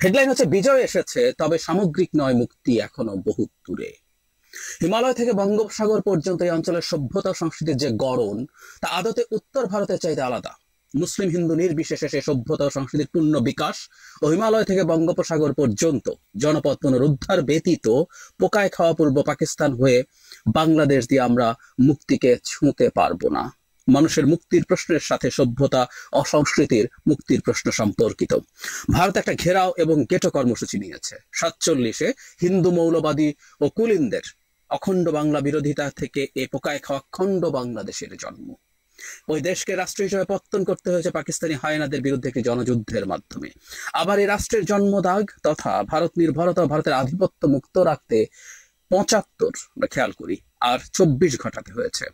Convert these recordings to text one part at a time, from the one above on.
Headline হচ্ছে বিজয় এসেছে, তবে সামগ্রিক নয়, মুক্তি এখনো বহু দূরে। হিমালয় থেকে বঙ্গোপসাগর পর্যন্ত এই অঞ্চলের সভ্যতা সংস্কৃতির যে গড়ন, তা আদতে উত্তর ভারতের চাইতে আলাদা। মুসলিম হিন্দু নির্বিশেষে সে সভ্যতা ও সংস্কৃতির পূর্ণ বিকাশ ও হিমালয় থেকে বঙ্গোপসাগর পর্যন্ত জনপদ পুনরুদ্ধার ব্যতীত পোকায় খাওয়া পূর্ব পাকিস্তান হয়ে বাংলাদেশ দিয়ে আমরা মুক্তিকে ছুঁতে পারবো না। মানুষের মুক্তির প্রশ্নের সাথে সভ্যতা ও সংস্কৃতির মুক্তির প্রশ্ন সম্পর্কিত। ভারত একটা ঘেরাও এবং গেটো কর্মসূচি নিয়েছে। 47-এ হিন্দু মৌলবাদী ও কুলিনদের অখণ্ড বাংলা বিরোধিতা থেকে এ পোকায় খাওয়া খণ্ড বাংলাদেশের জন্ম। ওই দেশকে রাষ্ট্র হিসেবে পত্তন করতে হয়েছে পাকিস্তানি হায়নাদের বিরুদ্ধে একটি জনযুদ্ধের মাধ্যমে। আবার এই রাষ্ট্রের জন্মদাগ তথা ভারত নির্ভরতা ও ভারতের আধিপত্য মুক্ত রাখতে 75 আমরা খেয়াল করি আর 24 ঘটাতে হয়েছে।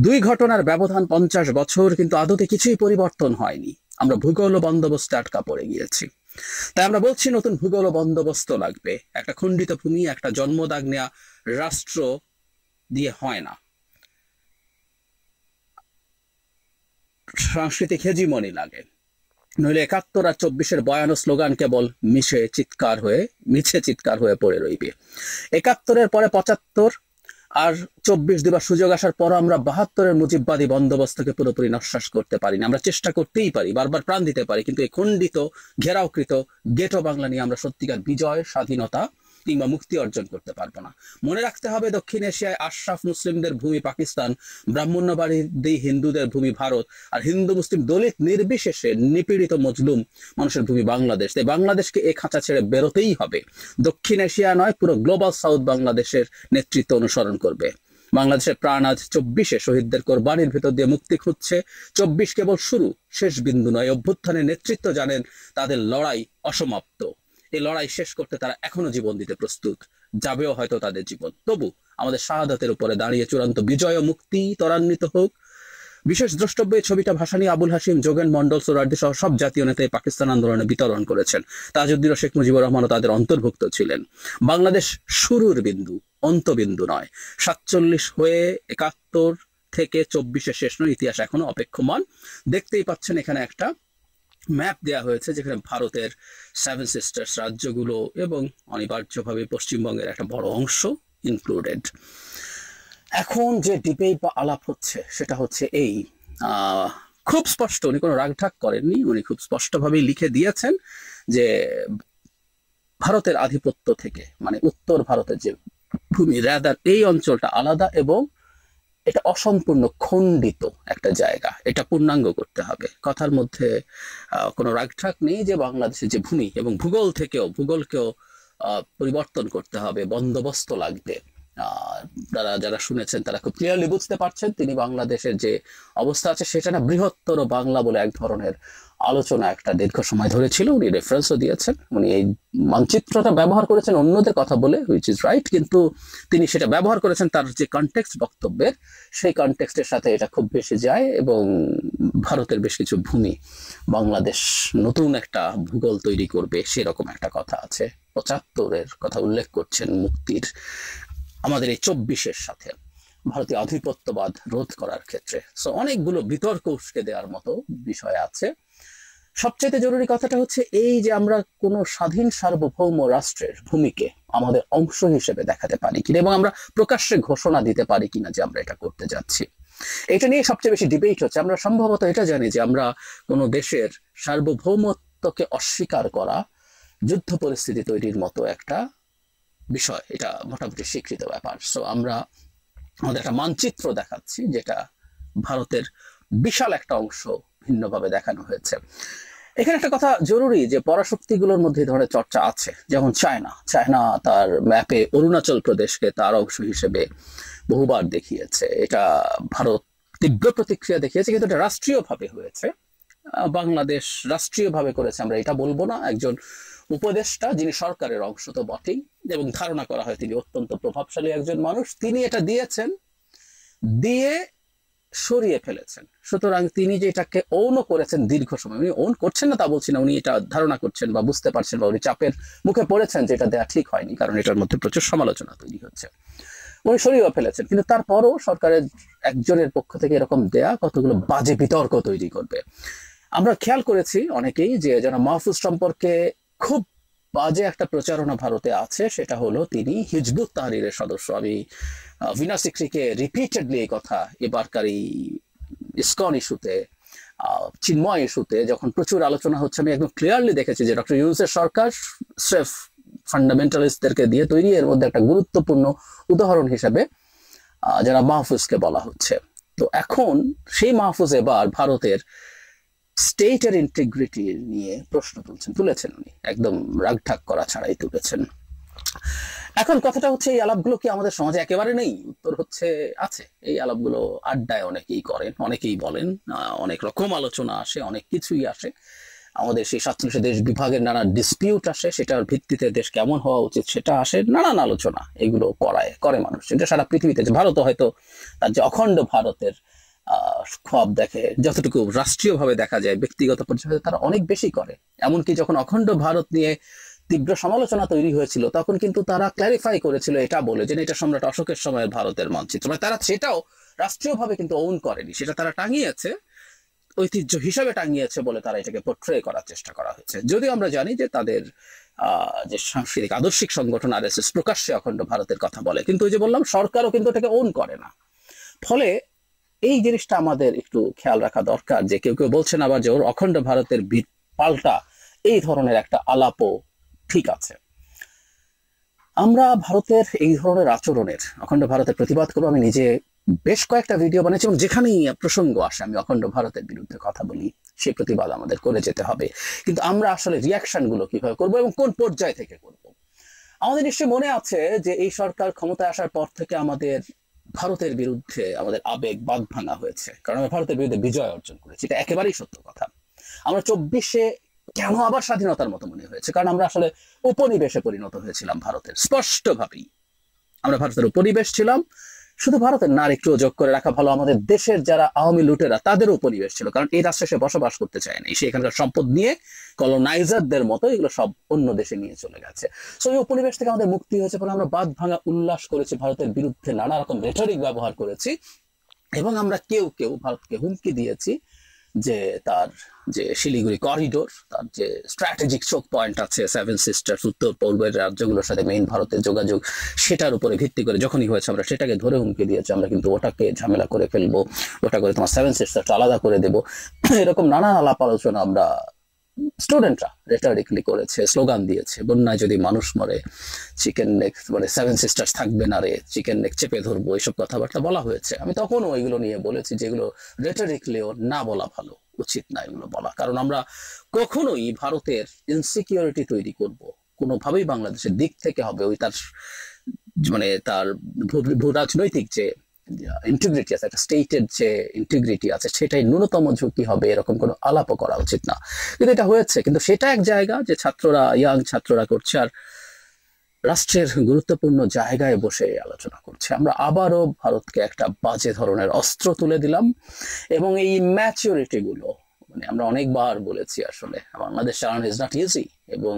দুই ঘটনার ব্যবধান 50 বছর, কিন্তু আদতে কিছুই পরিবর্তন হয়নি। আমরা ভূগোল ও বন্দোবস্তে আটকা পড়ে গিয়েছি। তাই আমরা বলছি নতুন ভূগোল ও বন্দোবস্ত লাগবে। একটা খণ্ডিত ভূমি, একটা জন্মদাগ নেয়া রাষ্ট্র দিয়ে হয় না। সাংস্কৃতিক হেজিমনি লাগে, নইলে 71 আর 24-এর বয়ান ও স্লোগান কেবল মিছে চিৎকার হয়ে পড়ে রইবে। 71-এর পরে 75 আর 24 দিবার সুযোগ আসার পর আমরা 72-এর মুজিববাদী বন্দোবস্তকে পুরোপুরি নস্যাৎ করতে পারি না। আমরা চেষ্টা করতেই পারি, বারবার প্রাণ দিতে পারি, কিন্তু এই খণ্ডিত ঘেরাওকৃত গেটো বাংলা নিয়ে আমরা সত্যিকার বিজয়, স্বাধীনতা কিংবা মুক্তি অর্জন করতে পারবো না। মনে রাখতে হবে, দক্ষিণ এশিয়ায় আশরাফ মুসলিমদের ভূমি পাকিস্তান, ব্রাহ্মণ্যবাদী হিন্দুদের ভূমি ভারত, আর হিন্দু মুসলিম দলিত নির্বিশেষে নিপীড়িত মজলুম মানুষের ভূমি বাংলাদেশ। তাই বাংলাদেশকে এই খাঁচা ছেড়ে বেরোতেই হবে। দক্ষিণ এশিয়া নয়, পুরো গ্লোবাল সাউথ বাংলাদেশের নেতৃত্ব অনুসরণ করবে। বাংলাদেশের প্রাণ আজ 24-এ শহীদদের কোরবানির ভেতর দিয়ে মুক্তি খুঁজছে। 24 কেবল শুরু, শেষ বিন্দু নয়। অভ্যুত্থানের নেতৃত্ব জানেন তাদের লড়াই অসমাপ্ত। এই লড়াই শেষ করতে তারা এখনো জীবন দিতে প্রস্তুত, যাবেও হয়তো তাদের জীবন। তবু আমাদের শাহাদাতের উপরে দাঁড়িয়ে চূড়ান্ত বিজয় ও মুক্তি ত্বরান্বিত হোক। বিশেষ দ্রষ্টব্য এই ছবিটা ভাসানী আবুল হাশিম, যোগেন মন্ডল, সোহরাওয়ার্দী সহ সব জাতীয় নেতাই পাকিস্তান আন্দোলনে বিতরণ করেছেন। তাজউদ্দিন ও শেখ মুজিবুর রহমানও তাদের অন্তর্ভুক্ত ছিলেন। বাংলাদেশ শুরুর বিন্দু, অন্তবিন্দু নয়। 47 হয়ে 71 থেকে 24-এ শেষ নয়, ইতিহাস এখনো অপেক্ষমান। দেখতেই পাচ্ছেন এখানে একটা ম্যাপ দেয়া হয়েছে, যেখানে ভারতের 7 সিস্টার্স রাজ্যগুলো এবং অনিবার্যভাবে পশ্চিমবঙ্গের একটা বড় অংশ ইনক্লুডেড। এখন যে ডিবেট বা আলাপ হচ্ছে সেটা হচ্ছে এই, খুব স্পষ্ট, উনি কোনো রাগঢাক করেননি, উনি খুব স্পষ্টভাবেই লিখে দিয়েছেন যে ভারতের আধিপত্য থেকে, মানে উত্তর ভারতের যে ভূমি, রাদার এই অঞ্চলটা আলাদা এবং এটা অসম্পূর্ণ খণ্ডিত একটা জায়গা, এটা পূর্ণাঙ্গ করতে হবে। কথার মধ্যে কোনো রাগঢাক নেই যে বাংলাদেশের যে ভূমি এবং ভূগোলকেও পরিবর্তন করতে হবে, বন্দোবস্ত লাগবে। যারা শুনেছেন তারা খুব ক্লিয়ারলি বুঝতে পারছেন তিনি বাংলাদেশের যে অবস্থা আছে সেটা না বৃহত্তর বাংলা বলে এক ধরনের আলোচনা একটা দীর্ঘ সময় ধরে ছিল। উনি রেফারেন্সও দিয়েছেন, উনি এই মানচিত্রটা ব্যবহার করেছেন অন্যদের কথা বলে, হুইচ ইজ রাইট, কিন্তু তিনি সেটা ব্যবহার করেছেন তার যে কনটেক্সট বক্তব্যের, সেই কনটেক্সটের সাথে এটা খুব বেশি যায় এবং ভারতের বেশ কিছু ভূমি বাংলাদেশ নতুন একটা ভূগোল তৈরি করবে সেরকম একটা কথা আছে। 75-এর কথা উল্লেখ করছেন মুক্তির, আমাদের এই 24-এর সাথে ভারতীয় আধিপত্যবাদ রোধ করার ক্ষেত্রে। সো অনেকগুলো বিতর্ক উস্কে দেওয়ার মতো বিষয় আছে। সবচেয়ে জরুরি কথাটা হচ্ছে এই যে আমরা কোনো স্বাধীন সার্বভৌম রাষ্ট্রের ভূমিকে আমাদের অংশ হিসেবে দেখাতে পারি কিনা এবং আমরা প্রকাশ্যে ঘোষণা দিতে পারি কিনা যে আমরা এটা করতে যাচ্ছি। এটা নিয়ে সবচেয়ে বেশি ডিবেট হচ্ছে। আমরা সম্ভবত এটা জানি যে আমরা কোনো দেশের সার্বভৌমত্বকে অস্বীকার করা যুদ্ধ পরিস্থিতি তৈরির মতো একটা বিষয়, এটা মোটামুটি স্বীকৃত ব্যাপার। সো আমরা আমাদের একটা মানচিত্র দেখাচ্ছি যেটা ভারতের বিশাল একটা অংশ ভিন্নভাবে দেখানো হয়েছে। এখানে একটা কথা জরুরি যে পরাশক্তিগুলোর মধ্যে ধরনের চর্চা আছে, যেমন চায়না তার ম্যাপে অরুণাচল প্রদেশকে তার অংশ হিসেবে বহুবার দেখিয়েছে। এটা ভারত তীব্র প্রতিক্রিয়া দেখিয়েছে, কিন্তু এটা রাষ্ট্রীয়ভাবে হয়েছে। বাংলাদেশ রাষ্ট্রীয়ভাবে করেছে আমরা এটা বলবো না। একজন উপদেষ্টা যিনি সরকারের অংশ তো বটেই এবং ধারণা করা হয় তিনি অত্যন্ত প্রভাবশালী একজন মানুষ, তিনি এটা দিয়েছেন, দিয়ে সরিয়ে ফেলেছেন। সুতরাং তিনি যে এটাকে ওনও করেছেন দীর্ঘ সময়, উনি ওন করছেন না তা বলছি না, উনি এটা ধারণা করছেন বা বুঝতে পারছেন বা উনি চাপের মুখে পড়েছেন যে এটা দেওয়া ঠিক হয়নি, কারণ এটার মধ্যে প্রচুর সমালোচনা তৈরি হচ্ছে, উনি সরিয়েও ফেলেছেন। কিন্তু তারপরও সরকারের একজনের পক্ষ থেকে এরকম দেয়া কতগুলো বাজে বিতর্ক তৈরি করবে। আমরা খেয়াল করেছি অনেকেই যে যারা মাহফুজ সম্পর্কে খুব বাজে একটা প্রচারণা ভারতে আছে, সেটা হলো তিনি হিজবুত তাহরিরের সদস্য। আমি ভিনা সিকরিকে রিপিটেডলি এই কথা এবারকার এই ইসকন ইস্যুতে, চিন্ময় ইস্যুতে যখন প্রচুর আলোচনা হচ্ছে, আমি একদম ক্লিয়ারলি দেখেছি যে ডক্টর ইউনূসের সরকার স্রেফ ফান্ডামেন্টালিস্টদেরকে দিয়ে তৈরি। এর মধ্যে একটা গুরুত্বপূর্ণ উদাহরণ হিসেবে যারা মাহফুজকে বলা হচ্ছে। তো এখন সেই মাহফুজ এবার ভারতের স্টেটের ইন্টিগ্রিটি নিয়ে প্রশ্ন তুলেছেন উনি, একদম রাগঢাক করা ছাড়াই তুলেছেন। এখন কথাটা হচ্ছে, এই আলাপগুলো কি আমাদের সমাজে একেবারে নেই? উত্তর হচ্ছে আছে। এই আলাপগুলো আড্ডায় অনেকেই করেন, অনেকেই বলেন, অনেক রকম আলোচনা আসে, অনেক কিছুই আসে। আমাদের সেই 47 দেশ বিভাগের নানা ডিসপিউট আসে, সেটার ভিত্তিতে দেশ কেমন হওয়া উচিত সেটা আসে, নানান আলোচনা এগুলো করে মানুষ। এটা সারা পৃথিবীতে, ভারত হয়তো তার যে অখণ্ড ভারতের খোয়াব দেখে, যতটুকু রাষ্ট্রীয়ভাবে দেখা যায়, ব্যক্তিগত পর্যায়ে তারা অনেক বেশি করে। এমনকি যখন অখণ্ড ভারত নিয়ে তীব্র সমালোচনা তৈরি হয়েছিল, তখন কিন্তু তারা ক্ল্যারিফাই করেছিল এটা বলে যে এটা সম্রাট অশোকের সময়ের ভারতের মানচিত্র। মানে তারা সেটাও রাষ্ট্রীয়ভাবে কিন্তু ওন করেনি, সেটা তারা টাঙিয়েছে, ঐতিহ্য হিসাবে টাঙিয়েছে বলে তারা এটাকে পোট্রে করার চেষ্টা করা হয়েছে। যদিও আমরা জানি যে তাদের যে সাংস্কৃতিক আদর্শিক সংগঠন আরএসএস প্রকাশ্যে অখণ্ড ভারতের কথা বলে, কিন্তু ওই যে বললাম, সরকারও কিন্তু এটাকে ওন করে না। ফলে এই জিনিসটা আমাদের একটু খেয়াল রাখা দরকার, যে কেউ কেউ বলছেন আবার যে ওর অখণ্ড ভারতের পাল্টা এই ধরনের একটা আলাপও ঠিক আছে। আমরা ভারতের এই ধরনের আচরণের, অখণ্ড ভারতের প্রতিবাদ করবো। আমি নিজে বেশ কয়েকটা ভিডিও বানিয়েছি, এবং যেখানেই প্রসঙ্গ আসে আমি অখণ্ড ভারতের বিরুদ্ধে কথা বলি, সেই প্রতিবাদ আমাদের করে যেতে হবে। কিন্তু আমরা আসলে রিয়াকশন গুলো কিভাবে করবো এবং কোন পর্যায় থেকে করব? আমাদের নিশ্চয়ই মনে আছে যে এই সরকার ক্ষমতায় আসার পর থেকে আমাদের ভারতের বিরুদ্ধে আমাদের আবেগ বাঁধ ভাঙা হয়েছে, কারণ আমরা ভারতের বিরুদ্ধে বিজয় অর্জন করেছি, এটা একেবারেই সত্য কথা। আমরা 24-এ কেন আবার স্বাধীনতার মতো মনে হয়েছে, কারণ আমরা আসলে উপনিবেশে পরিণত হয়েছিলাম ভারতের। স্পষ্টভাবেই আমরা ভারতের উপনিবেশ ছিলাম। শুধু ভারতের না, একটু যোগ করে রাখা ভালো, আমাদের দেশের যারা আওয়ামী লুটেরা তাদেরও উপনিবেশ ছিল, কারণ এই রাষ্ট্রে সে বসবাস করতে চায় না, সে এখানকার সম্পদ নিয়ে কলোনাইজারদের মতো এগুলো সব অন্য দেশে নিয়ে চলে গেছে। সো এই উপনিবেশ থেকে আমাদের মুক্তি হয়েছে বলে আমরা বাঁধ ভাঙা উল্লাস করেছি, ভারতের বিরুদ্ধে নানা রকম রেটরিক ব্যবহার করেছি, এবং আমরা কেউ কেউ ভারতকে হুমকি দিয়েছি যে তার যে শিলিগুড়ি করিডোর, তার যে স্ট্র্যাটেজিক চোক পয়েন্ট আছে, 7 সিস্টার্স, উত্তর পূর্বের রাজ্যগুলোর সাথে মেইন ভারতের যোগাযোগ, সেটার উপরে ভিত্তি করে যখনই হয়েছে আমরা সেটাকে ধরে হুমকি দিয়েছি, আমরা কিন্তু ওটাকে ঝামেলা করে ফেলবো, ওটা করে তোমার 7 সিস্টার্স আলাদা করে দেবো। এরকম নানা আলাপ আলোচনা আমরা স্টুডেন্টরা রেটারিকলি করেছে, স্লোগান দিয়েছে, বন্যায় যদি মানুষ মরে চিকেন নেক, মানে 7 সিস্টার্স থাকবে না রে, চিকেন নেক চেপে ধরবো, এইসব কথাবার্তা বলা হয়েছে। আমি তখনও এগুলো নিয়ে বলেছি যেগুলো রেটারিকলিও না বলা ভালো, উচিত না এগুলো বলা, কারণ আমরা কখনোই ভারতের ইনসিকিউরিটি তৈরি করব কোনোভাবেই বাংলাদেশের দিক থেকে হবে ওই তার মানে তার ভূ রাজনৈতিক যে ইন্টিগ্রিটি আছে, একটা স্টেটের যে ইন্টিগ্রিটি আছে, সেটাই ন্যূনতম ঝুঁকি হবে, এরকম কোনো আলাপও করা উচিত না। কিন্তু এটা হয়েছে, কিন্তু সেটা এক জায়গা যে ছাত্ররা, ইয়াং ছাত্ররা করছে, আর রাষ্ট্রের গুরুত্বপূর্ণ জায়গায় বসে আলোচনা করছে। আমরা আবারও ভারতকে একটা বাজে ধরনের অস্ত্র তুলে দিলাম, এবং এই ম্যাচুরিটি গুলো, মানে আমরা অনেকবার বলেছি আসলে বাংলাদেশ চালানো ইজ নট ইজি, এবং